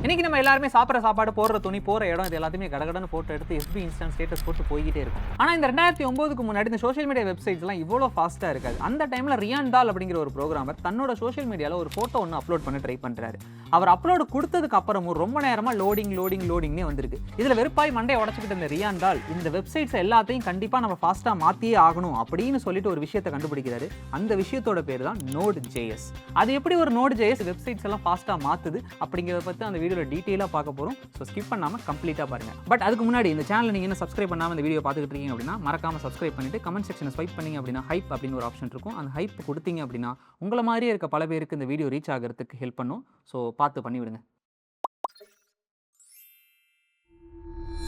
இன்னைக்கு நம்ம எல்லாருமே சாப்பிட்ற சாப்பாடு, போடுற துணி, போகிற இடம், இது எல்லாத்தையுமே கடகடன்னு போட்டோ எடுத்து எஸ்பி இன்ஸ்டன்ட் ஸ்டேட்டஸ் போட்டு போய்கிட்டே இருக்கும். ஆனால் இந்த 2009க்கு முன்னாடி இந்த சோஷியல் மீடியா வெப்சைட்ஸ்லாம் இவ்வளோ ஃபாஸ்ட்டாக இருக்காது. அந்த டைமில் ரியான்டால் அப்படிங்கிற ஒரு ப்ரோக்ராமர் தன்னோட சோஷியல் மீடியாவில் ஒரு ஃபோட்டோ ஒன்று அப்லோட் பண்ண ட்ரை பண்ணுறாரு. அவர் அப்லோடு கொடுத்ததுக்கு அப்புறமும் ரொம்ப நேரமாக லோடிங்னே வந்திருக்கு. இதில் வெறுப்பாய் மண்டையை உடச்சிக்கிட்டு இருந்த ரியான்டால் இந்த வெப்சைட்ஸ் எல்லாத்தையும் கண்டிப்பாக நம்ம ஃபாஸ்ட்டாக மாற்றியே ஆகணும் அப்படின்னு சொல்லிட்டு ஒரு விஷயத்தை கண்டுபிடிக்கிறாரு. அந்த விஷயத்தோட பேர் தான் Node.js. அது எப்படி ஒரு Node.js வெப்சைட்ஸ் எல்லாம் ஃபாஸ்ட்டாக மாற்றுது அப்படிங்கிறத பற்றி அந்த வீடியோவில் டீட்டெயிலாக பார்க்க போகிறோம். ஸோ ஸ்கிப் பண்ணாமல் கம்ப்ளீட்டாக பாருங்கள். பட் அதுக்கு முன்னாடி இந்த சேனல் நீங்கள் என்ன சப்ஸ்கிரைப் பண்ணாமல் இந்த வீடியோ பார்த்துக்கிட்டு இருக்கீங்க அப்படின்னா மறக்காமல் சப்ஸ்கிரைப் பண்ணிட்டு கமெண்ட் செக்ஷனை ஸ்வைப் பண்ணிங்க அப்படின்னா ஹைப் அப்படின்னு ஒரு ஆப்ஷன் இருக்கும். அந்த ஹைப் கொடுத்தீங்க அப்படின்னா உங்களை மாதிரியே இருக்க பல பேருக்கு இந்த வீடியோ ரீச் ஆகிறதுக்கு ஹெல்ப் பண்ணும். ஸோ பார்த்து பண்ணிவிடுங்க.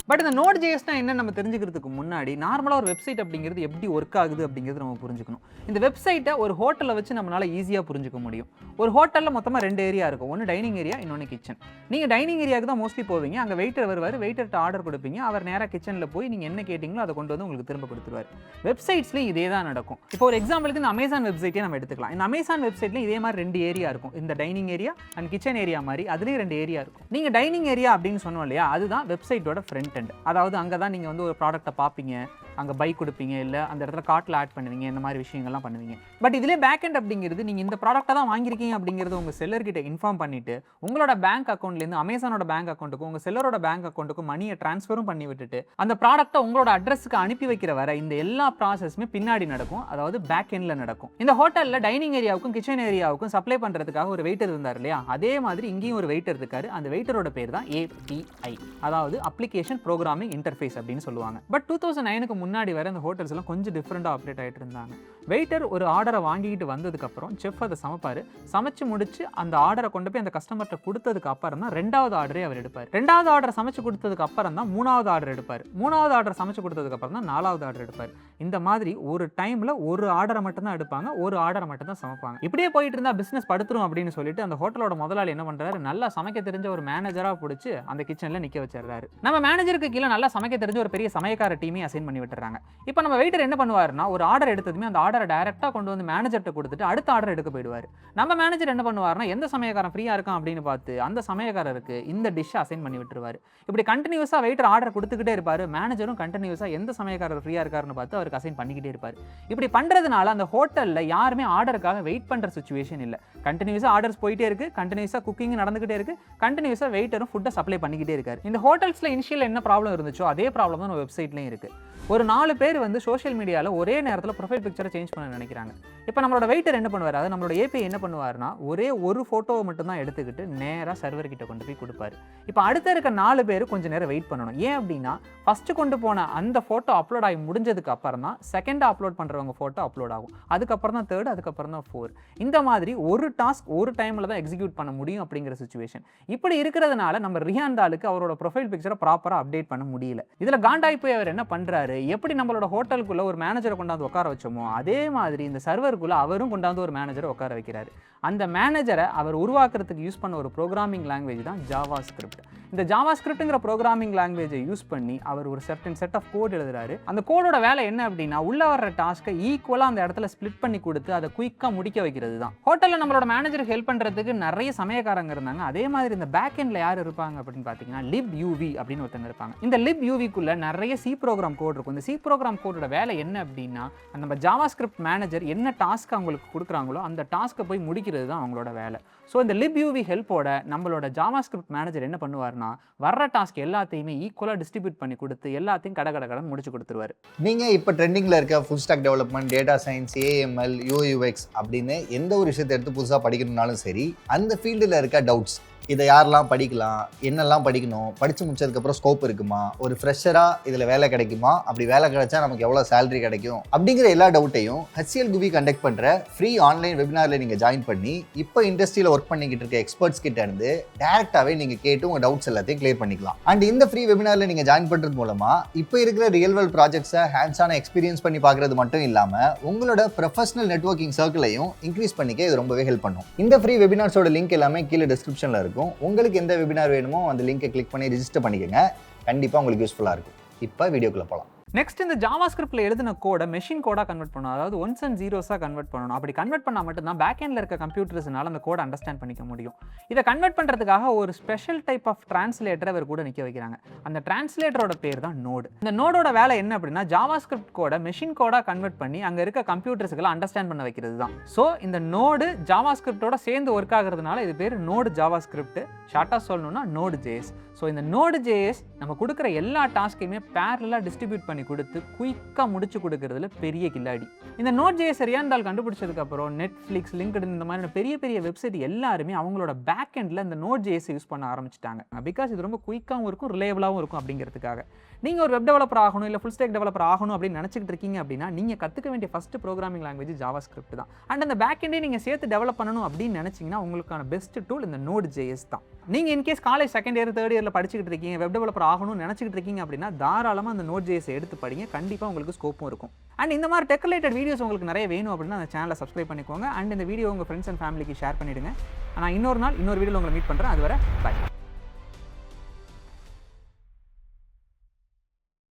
பட் இந்த Node.jsனா என்ன நம்ம தெரிஞ்சுக்கிறதுக்கு முன்னாடி நார்மலாக ஒரு வெப்சைட் அப்படிங்கிறது எப்படி ஒர்க் ஆகுது அப்படிங்கிறது நம்ம புரிஞ்சுக்கணும். இந்த வெப்சைட்டை ஒரு ஹோட்டலில் வச்சு நம்மளால் ஈஸியாக புரிஞ்சுக்க முடியும். ஒரு ஹோட்டலில் மொத்தமாக 2 ஏரியா இருக்கும். ஒன்று டைனிங் ஏரியா, இன்னொன்று கிச்சன். நீங்கள் டைனிங் ஏரியாவுக்கு தான் மோஸ்ட்லி போவீங்க. அங்கே வெயிட்டர் வருவார், வெயிட்டர்கிட்ட ஆர்டர் கொடுப்பீங்க. அவர் நேராக கிச்சனில் போய் நீங்கள் என்ன கேட்டிங்களோ அதை கொண்டு வந்து உங்களுக்கு திரும்ப கொடுத்துருவார். வெப்சைட்ஸ்லையும் இதே தான் நடக்கும். இப்போ ஒரு எக்ஸாம்பிளுக்கு இந்த அமேசான் வெப்சைட்டே நம்ம எடுத்துக்கலாம். இந்த அமேசான் வெப்சைட்லையும் இதே மாதிரி 2 ஏரியா இருக்கும். இந்த dining area and kitchen area மாதிரி அதுலேயும் 2 ஏரியா இருக்கும். நீங்கள் டைனிங் ஏரியா அப்படின்னு சொன்னோம் இல்லையா, அதுதான் வெப்சைட்டோட ஃப்ரண்ட் எண்ட். அதாவது அங்கே தான் நீங்கள் வந்து ஒரு ப்ராடக்ட்டை பார்ப்பீங்க, அங்கே பை கொடுப்பீங்க, இல்லை அந்த இடத்துல கார்ட்டில் ஆட் பண்ணுவீங்க, இந்த மாதிரி விஷயங்கள்லாம் பண்ணுவீங்க. பட் இதிலே பேக்கெண்ட் அப்படிங்கிறது நீங்கள் இந்த ப்ராடக்ட்டை தான் வாங்கியிருக்கீங்க அப்படிங்கிறது உங்கள் செல்லர்கிட்ட இன்ஃபார்ம் பண்ணிவிட்டு உங்களோட பேங்க் அக்கௌண்ட்லேருந்து அமேசானோட பேங்க் அக்கௌண்ட்டுக்கும் உங்கள் செல்லரோட பேங்க் அக்கௌண்ட்டுக்கும் மணியை ட்ரான்ஸ்ஃபரும் பண்ணி விட்டுட்டு அந்த ப்ராடக்ட்டை உங்களோட அட்ரஸுக்கு அனுப்பி வைக்கிற வர இந்த எல்லா ப்ராசஸுமே பின்னாடி நடக்கும். அதாவது பேக்கெண்டில் நடக்கும். இந்த ஹோட்டலில் டைனிங் ஏரியாவுக்கும் கிச்சன் ஏரியாவுக்கும் சப்ளை பண்ணுறதுக்காக ஒரு வெயிட்டர் இருந்தார் இல்லையா, அதே மாதிரி இங்கேயும் ஒரு வெயிட்டர் இருக்காரு. அந்த வெயிட்டரோட பேர் தான் API, அதாவது அப்ளிகேஷன் ப்ரோக்ராமிங் இன்டர்ஃபேஸ் அப்படின்னு சொல்லுவாங்க. பட் 2009க்கு முன்னாடி வர இந்த ஹோட்டல்ஸ் எல்லாம் கொஞ்சம் டிஃப்ரெண்டாக ஆப்ரேட் ஆகிட்டு இருந்தாங்க. வெயிட்டர் ஒரு ஆர்டரை வாங்கிட்டு வந்ததுக்கப்புறம் செஃப் அதை சமைச்சு முடிச்சு அந்த ஆர்டரை கொண்டு போய் அந்த கஸ்டமர்கிட்ட கொடுத்ததுக்கு அப்புறம் தான் 2வது ஆர்டரே அவர் எடுப்பார். 2வது ஆர்டரை சமைச்சு கொடுத்ததுக்கு அப்புறம் தான் 3வது ஆர்டர் எடுப்பார். 3வது ஆர்டர் சமைச்சு கொடுத்ததுக்கு அப்புறம் தான் 4வது ஆர்டர் எடுப்பார். இந்த மாதிரி ஒரு டைமில் ஒரு ஆர்டரை மட்டும் தான் எடுப்பாங்க, ஒரு ஆர்டரை மட்டும் தான் சமைப்பாங்க. இப்படியே போயிட்டு இருந்தால் பிஸ்னஸ் படுத்துரும் அப்படின்னு சொல்லிட்டு அந்த ஹோட்டலோட முதலாளி என்ன பண்ணுறாரு, நல்லா சமைக்க தெரிஞ்ச ஒரு மேனேஜராக பிடிச்சி அந்த கிச்சனில் நிற்க வச்சிடறாரு. நம்ம மேனேஜருக்கு கீழே நல்லா சமைக்க தெரிஞ்ச ஒரு பெரிய சமையக்கார டீமே அசைன் பண்ணி விட்டுறாங்க. இப்போ நம்ம வெயிட்டர் என்ன பண்ணுவாருன்னா, ஒரு ஆர்டர் எடுத்ததுமே அந்த ஆர்டரை டைரக்டாக கொண்டு வந்து மேனேஜர்கிட்ட கொடுத்துட்டு அடுத்த ஆர்டர் எடுக்க போயிடுவார். நம்ம மேனேஜர் என்ன பண்ணுவார்னா, எந்த சமயக்காரன் ஃப்ரீயாக இருக்கான் அப்படின்னு பார்த்து அந்த சமயக்காரருக்கு இந்த டிஷ்ஷை அசைன் பண்ணி விட்டுருவார். இப்படி கண்டினியூஸாக வெயிட்டர் ஆர்டர் கொடுத்துக்கிட்டே இருப்பார். மேனேஜரும் கண்டினியூஸாக எந்த சமயக்காரர் ஃப்ரீயாக இருக்காருன்னு பார்த்து அவருக்கு அசைன் பண்ணிக்கிட்டே இருப்பார். இப்படி பண்ணுறதுனால அந்த ஹோட்டலில் யாருமே ஆர்டருக்காக வெயிட் பண்ணுற சிச்சுவேஷன் இல்லை. கண்டினியூஸாக ஆர்டர்ஸ் போயிட்டே இருக்கு, கண்டினியூஸாக குக்கிங் நடந்துகிட்டே இருக்கு, கண்டினியூஸாக வெயிட்டரும் ஃபுட்டை சப்ளை பண்ணிக்கிட்டே இருக்காரு. இந்த ஹோட்டல்ஸில் இனிஷியல் என்ன ப்ராப்ளம் இருந்துச்சோ அதே ப்ராப்ளம் தான் நம்ம வெப்சைட்லையும் இருக்கு. ஒரு 4 பேர் வந்து சோஷியல் மீடியாவில் ஒரே நேரத்தில் ப்ரொஃபைல் பிக்சரை சேஞ்ச் பண்ண நினைக்கிறாங்க. இப்போ நம்மளோட வெயிட்டர் என்ன பண்ணுவார், அதாவது நம்மளோட API என்ன பண்ணுவார்னா, ஒரே ஒரு ஃபோட்டோவை மட்டும் தான் எடுத்துக்கிட்டு நேராக சர்வர் கிட்ட கொண்டு போய் கொடுப்பாரு. இப்போ அடுத்த இருக்க 4 பேர் கொஞ்சம் நேரம் வெயிட் பண்ணணும். ஏன் அப்படின்னா, ஃபஸ்ட்டு கொண்டு போன அந்த ஃபோட்டோ அப்லோட் ஆகி முடிஞ்சதுக்கு அப்புறம் தான் செகண்டாக அப்லோட் பண்ணுறவங்க ஃபோட்டோ அப்லோட் ஆகும். அதுக்கப்புறம் தான் 3rd, அதுக்கப்புறம் தான் 4. இந்த மாதிரி ஒரு டாஸ்க் ஒரு டைமில் தான் எக்ஸிக்யூட் பண்ண முடியும் அப்படிங்கிற சிச்சுவேஷன். இப்படி இருக்கிறதுனால நம்ம ரியான்டாலுக்கு அவரோட ப்ரொஃபைல் பிக்சரை ப்ராப்பராக அப்டேட் பண்ண முடியல. இதில் காண்டாய் போய் அவர் என்ன பண்ணுறாரு, எப்படி நம்மளோட ஹோட்டலுக்குள்ள ஒரு மேனேஜரை கொண்டாந்து உட்கார வச்சோமோ அதே மாதிரி இந்த சர்வருக்குள்ள அவரும் கொண்டாந்து ஒரு மேனேஜரை உட்கார வைக்கிறாரு. அந்த மேனேஜரை அவர் உருவாக்குறதுக்கு யூஸ் பண்ண ஒரு ப்ரோக்ராமிங் லாங்குவேஜ் தான் JavaScript. இந்த JavaScriptங்கிற ப்ரோக்ராமிங் லாங்குவேஜை யூஸ் பண்ணி அவர் ஒரு சர்டன் செட் ஆஃப் கோட் எழுதுறாரு. அந்த கோடோட வேலை என்ன அப்படின்னா, உள்ள வர்ற டாஸ்க்கை ஈக்குவலாக அந்த இடத்துல ஸ்பிளிட் பண்ணி கொடுத்து அதை குயிக்காக முடிக்க வைக்கிறது தான். ஹோட்டலில் நம்மளோட மேனேஜருக்கு ஹெல்ப் பண்ணுறதுக்கு நிறைய சமயக்காரங்க இருந்தாங்க. அதே மாதிரி இந்த பேக்கெண்டில் யார் இருப்பாங்க அப்படின்னு பார்த்தீங்கன்னா, libUV அப்படின்னு ஒருத்தங்க இருப்பாங்க. இந்த libUVக்குள்ள நிறைய C ப்ரோக்ராம் கோட் இருக்கும். இந்த C ப்ரோக்ராம் கோடோட வேலை என்ன அப்படின்னா, நம்ம JavaScript மேனேஜர் என்ன டாஸ்க் அவங்களுக்கு கொடுக்குறாங்களோ அந்த டாஸ்க்கை போய் முடிக்கிறது தான் அவங்களோட வேலை. ஸோ இந்த libUV ஹெல்ப்போட நம்மளோட JavaScript மேனேஜர் என்ன பண்ணுவார்னா, வர்ற டாஸ்க் எல்லாத்தையுமே ஈக்குவலாக டிஸ்ட்ரிபியூட் பண்ணி கொடுத்து எல்லாத்தையும் கடகடகடன் முடிச்சு கொடுத்துருவாரு. நீங்கள் இப்போ ட்ரெண்டிங்கில் இருக்க full stock development, data science, AML, UX அப்படின்னு எந்த ஒரு விஷயத்தை எடுத்து புதுசாக படிக்கணும்னாலும் சரி, அந்த ஃபீல்டில் இருக்க டவுட்ஸ், இதை யாரெல்லாம் படிக்கலாம், என்னெல்லாம் படிக்கணும், படித்து முடிச்சதுக்கப்புறம் ஸ்கோப் இருக்குமா, ஒரு ஃப்ரெஷராக இதில் வேலை கிடைக்குமா, அப்படி வேலை கிடைச்சா நமக்கு எவ்வளோ சேலரி கிடைக்கும் அப்படிங்கிற எல்லா டவுட்டையும் HCL GUVI கண்டக்ட் பண்ணுற ஃப்ரீ ஆன்லைன் வெபினாரில் நீங்கள் ஜாயின் பண்ணி இப்போ இண்டஸ்ட்ரியில் ஒர்க் பண்ணிக்கிட்டு இருக்க எக்ஸ்பர்ட்ஸ் கிட்ட இருந்து டேரெக்டாகவே நீங்கள் கேட்டு உங்கள் டவுட்ஸ் எல்லாத்தையும் கிளியர் பண்ணிக்கலாம். அண்ட் இந்த ஃப்ரீ வெபினாரில் நீங்கள் ஜாயின் பண்ணுறது மூலமாக இப்போ இருக்கிற ரியல் வேர்ல்ட் ப்ராஜெக்ட்ஸை ஹேண்ட்ஸான எக்ஸ்பீரியன்ஸ் பண்ணி பார்க்குறது மட்டும் இல்லாமல் உங்களோட ப்ரொஃபஷனல் நெட்வொர்க்கிங் சர்க்கிளையும் இன்க்ரீஸ் பண்ணிக்க இது ரொம்பவே ஹெல்ப் பண்ணும். இந்த ஃப்ரீ வெபினார்ஸோட லிங்க் எல்லாமே கீழே டிஸ்கிரிப்ஷனில் இருக்கும். உங்களுக்கு எந்த வெபினார் வேணுமோ அந்த லிங்கை கிளிக் பண்ணி ரிஜிஸ்டர் பண்ணிக்கோங்க. கண்டிப்பாக உங்களுக்கு யூஸ்ஃபுல்லாக இருக்கும். இப்போ வீடியோக்குள்ளே போகலாம். நெக்ஸ்ட் இந்த ஜாவாஸ்கிரிப்ட்ல எழுதின கோடை மெஷின் கோடாக கன்வெர்ட் பண்ணணும், அதாவது ஒன்ஸ் அண்ட் ஜீரோஸாக கன்வெர்ட் பண்ணணும். அப்படி கன்வெர்ட் பண்ணால் மட்டும்தான் பேக்கெண்டில் இருக்க கம்ப்யூட்டர்ஸ்னால அந்த கோடை அண்டர்ஸ்டாண்ட் பண்ணிக்க முடியும். இதை கன்வெர்ட் பண்ணுறதுக்காக ஒரு ஸ்பெஷல் டைப் ஆஃப் டிரான்ஸ்லேட்டரை அவர் கூட நிற்க வைக்கிறாங்க. அந்த டிரான்ஸ்லேட்டரோட பேர் தான் நோடு. இந்த நோடோட வேலை என்ன அப்படின்னா ஜாவாஸ்கிரிப்ட் கோடை மெஷின் கோடாக கன்வெர்ட் பண்ணி அங்கே இருக்க கம்ப்யூட்டர்ஸ்களை அண்டர்ஸ்டாண்ட் பண்ண வைக்கிறது தான். ஸோ இந்த நோடு ஜாவாஸ்கிரிப்டோட சேர்ந்து ஒர்க் ஆகிறதுனால இது பேர் நோடு ஜாவாஸ்கிரிப்ட், ஷார்ட்டாக சொல்லணும்னா Node.js. ஸோ இந்த Node.js நம்ம கொடுக்குற எல்லா டாஸ்க்கையுமே பேரலாக டிஸ்ட்ரிபியூட் பண்ணி கொடுத்து குயிக்காக முடிச்சு கொடுக்கறதுல பெரிய கில்லாடி. இந்த Node.js ரியாண்டால் கண்டுபிடிச்சதுக்கப்புறம் நெட்ஃப்ளிக்ஸ், லிங்க்டின் இந்த மாதிரி பெரிய பெரிய வெப்சைட் எல்லாருமே அவங்களோட பேக்கெண்டில் இந்த Node.js யூஸ் பண்ண ஆரம்பிச்சிட்டாங்க. பிகாஸ் இது ரொம்ப குயிக்காகவும் இருக்கும், ரிலேபிளாகவும் இருக்கும் அப்படிங்கிறதுக்காக. நீங்கள் ஒரு வெப் டெவலப்பர் ஆகணும் இல்லை ஃபுல் ஸ்டாக் டெவலப்பர் ஆகணும் அப்படின்னு நினச்சிக்கிட்டு இருக்கீங்க அப்படின்னா நீங்கள் கற்றுக்க வேண்டிய ஃபஸ்ட் ப்ரோக்ராமிங் லாங்குவேஜ் ஜாவாஸ்கிரிப்ட் தான். அண்ட் அந்த பேக்கெண்டே நீங்கள் சேர்த்து டெவலப் பண்ணணும் அப்படின்னு நினச்சிங்கன்னா உங்களுக்கான பெஸ்ட் டூல் இந்த Node.js தான். நீங்கள் in case college second year third இயரில் படிச்சுக்கிட்டு இருக்கீங்க, வெப் டெவலப்பர் ஆகணும்னு நினச்சிக்கிட்டு இருக்கீங்க அப்படின்னா தாராளமாக அந்த Node.js எடுத்து படிங்க, கண்டிப்பாக உங்களுக்கு ஸ்கோப்பும் இருக்கும். அண்ட் இந்த மாதிரி டெக் ரிலேட்டட் வீடியோஸ் உங்களுக்கு நிறைய வேணும் அப்படின்னா அந்த சேனலை சப்ஸ்கிரைப் பண்ணிக்கோங்க. அண்ட் இந்த வீடியோ உங்கள் ஃப்ரெண்ட்ஸ் அண்ட் ஃபேமிலிக்கு ஷேர் பண்ணிவிடுங்க. நான் இன்னொரு நாள் இன்னொரு வீடியோவில் உங்களை மீட் பண்ணுறேன். அதுவரை பை.